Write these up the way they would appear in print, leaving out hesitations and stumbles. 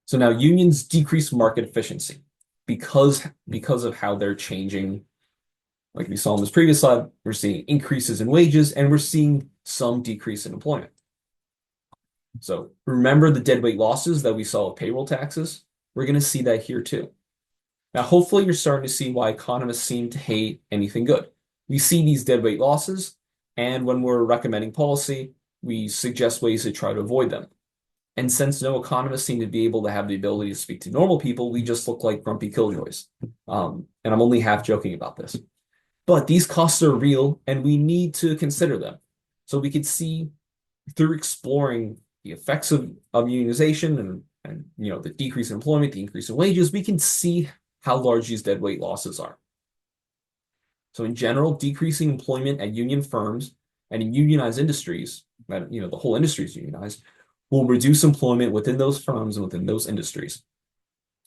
So now unions decrease market efficiency because of how they're changing. Like we saw in this previous slide, we're seeing increases in wages and we're seeing some decrease in employment. So remember the deadweight losses that we saw with payroll taxes? We're going to see that here too. Now, hopefully you're starting to see why economists seem to hate anything good. We see these deadweight losses, and when we're recommending policy, we suggest ways to try to avoid them. And since no economists seem to be able to have the ability to speak to normal people, we just look like grumpy killjoys. And I'm only half joking about this. But these costs are real, and we need to consider them. So we could see through exploring the effects of unionization and the decrease in employment, the increase in wages, we can see how large these deadweight losses are. So in general, decreasing employment at union firms and in unionized industries, that the whole industry is unionized, will reduce employment within those firms and within those industries.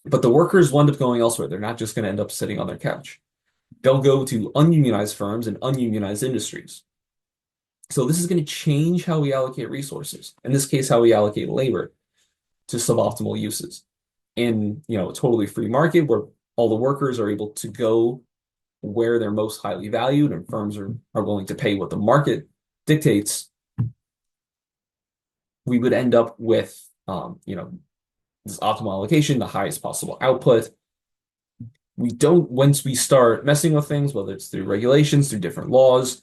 But the workers will end up going elsewhere. They're not just going to end up sitting on their couch. They'll go to ununionized firms and ununionized industries. So this is going to change how we allocate resources. In this case, how we allocate labor to suboptimal uses. In a totally free market where all the workers are able to go where they're most highly valued and firms are willing to pay what the market dictates, we would end up with this optimal allocation, the highest possible output. Once we start messing with things, whether it's through regulations, through different laws,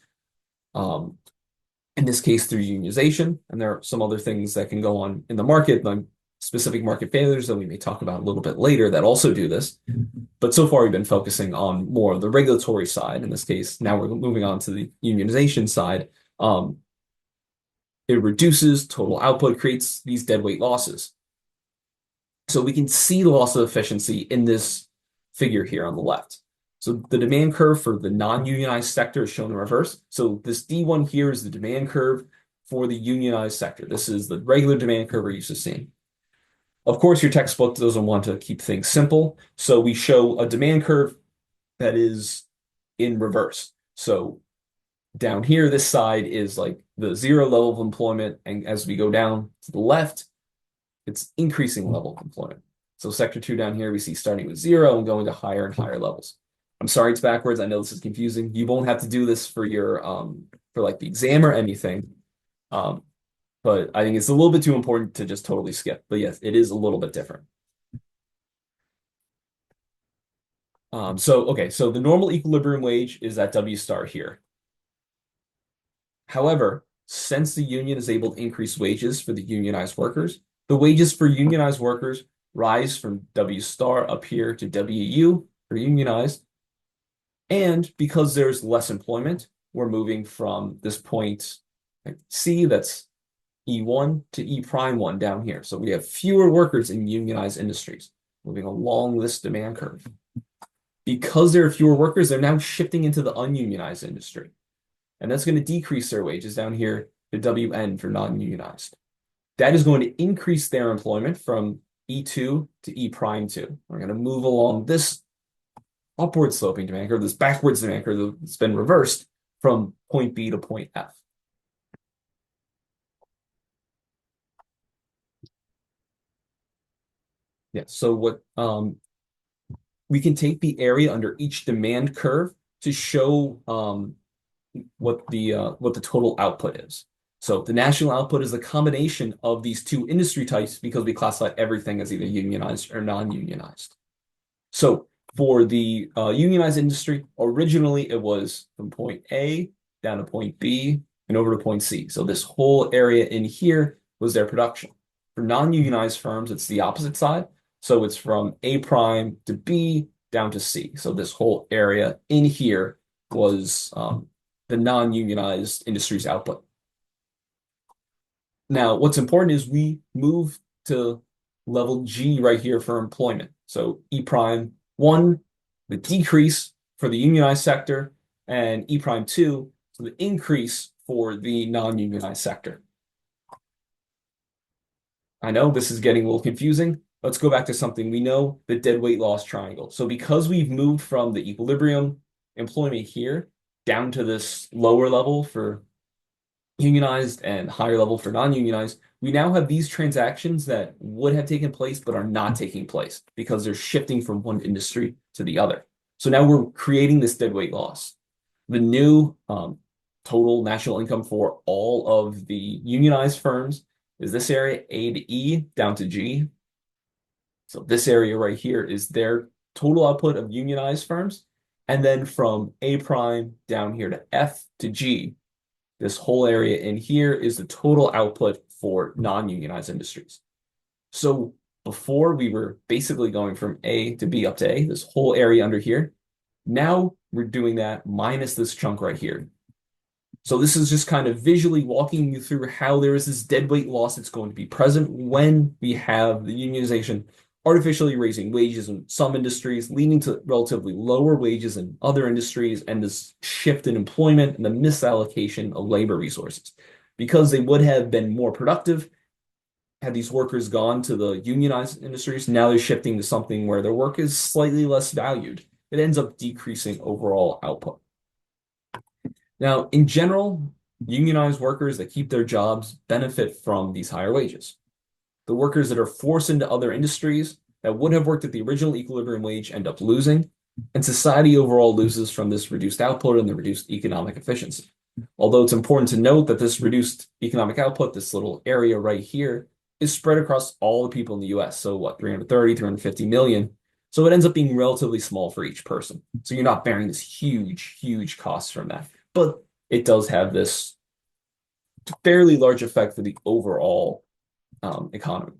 in this case through unionization, and there are some other things that can go on in the market, like specific market failures that we may talk about a little bit later that also do this. But so far we've been focusing on more of the regulatory side. In this case, now we're moving on to the unionization side. It reduces total output, creates these deadweight losses. So we can see the loss of efficiency in this figure here on the left. So the demand curve for the non-unionized sector is shown in reverse. So this D1 here is the demand curve for the unionized sector. This is the regular demand curve we're used to seeing. Of course, your textbook doesn't want to keep things simple, so we show a demand curve that is in reverse. So down here, this side is like the zero level of employment, and as we go down to the left, it's increasing level of employment. So sector 2 down here, we see starting with 0 and going to higher and higher levels. I'm sorry it's backwards. I know this is confusing. You won't have to do this for your for like the exam or anything. But I think it's a little bit too important to just totally skip. But yes, it is a little bit different. So the normal equilibrium wage is at W star here. However, since the union is able to increase wages for the unionized workers, the wages for unionized workers rise from W star up here to WU for unionized. And because there's less employment, we're moving from this point C, that's E1 to E prime 1 down here. So we have fewer workers in unionized industries moving along this demand curve. Because there are fewer workers, they're now shifting into the ununionized industry. And that's going to decrease their wages down here to WN for non-unionized. That is going to increase their employment from E2 to E prime 2. We're going to move along this upward sloping demand curve, this backwards demand curve that's been reversed from point B to point F. Yeah, so what we can take the area under each demand curve to show what the total output is. So the national output is the combination of these two industry types because we classify everything as either unionized or non-unionized. So for the unionized industry, originally it was from point A down to point B and over to point C. So this whole area in here was their production. For non-unionized firms, it's the opposite side. So it's from A prime to B down to C. So this whole area in here was the non-unionized industry's output. Now, what's important is we move to level G right here for employment. So E prime 1, the decrease for the unionized sector, and E prime 2, so the increase for the non-unionized sector. I know this is getting a little confusing. Let's go back to something we know, the deadweight loss triangle. So because we've moved from the equilibrium employment here down to this lower level for unionized and higher level for non-unionized, we now have these transactions that would have taken place but are not taking place because they're shifting from one industry to the other. So now we're creating this deadweight loss. The new total national income for all of the unionized firms is this area, A to E down to G. So this area right here is their total output of unionized firms. And then from A prime down here to F to G, this whole area in here is the total output for non-unionized industries. So before we were basically going from A to B up to A, this whole area under here. Now we're doing that minus this chunk right here. So this is just kind of visually walking you through how there is this deadweight loss that's going to be present when we have the unionization artificially raising wages in some industries, leading to relatively lower wages in other industries, and this shift in employment and the misallocation of labor resources. Because they would have been more productive had these workers gone to the unionized industries, now they're shifting to something where their work is slightly less valued. It ends up decreasing overall output. Now, in general, unionized workers that keep their jobs benefit from these higher wages. The workers that are forced into other industries that would have worked at the original equilibrium wage end up losing, and society overall loses from this reduced output and the reduced economic efficiency. Although it's important to note that this reduced economic output, this little area right here, is spread across all the people in the US. So what, 330, 350 million. So it ends up being relatively small for each person. So you're not bearing this huge, huge cost from that. But it does have this fairly large effect for the overall economy.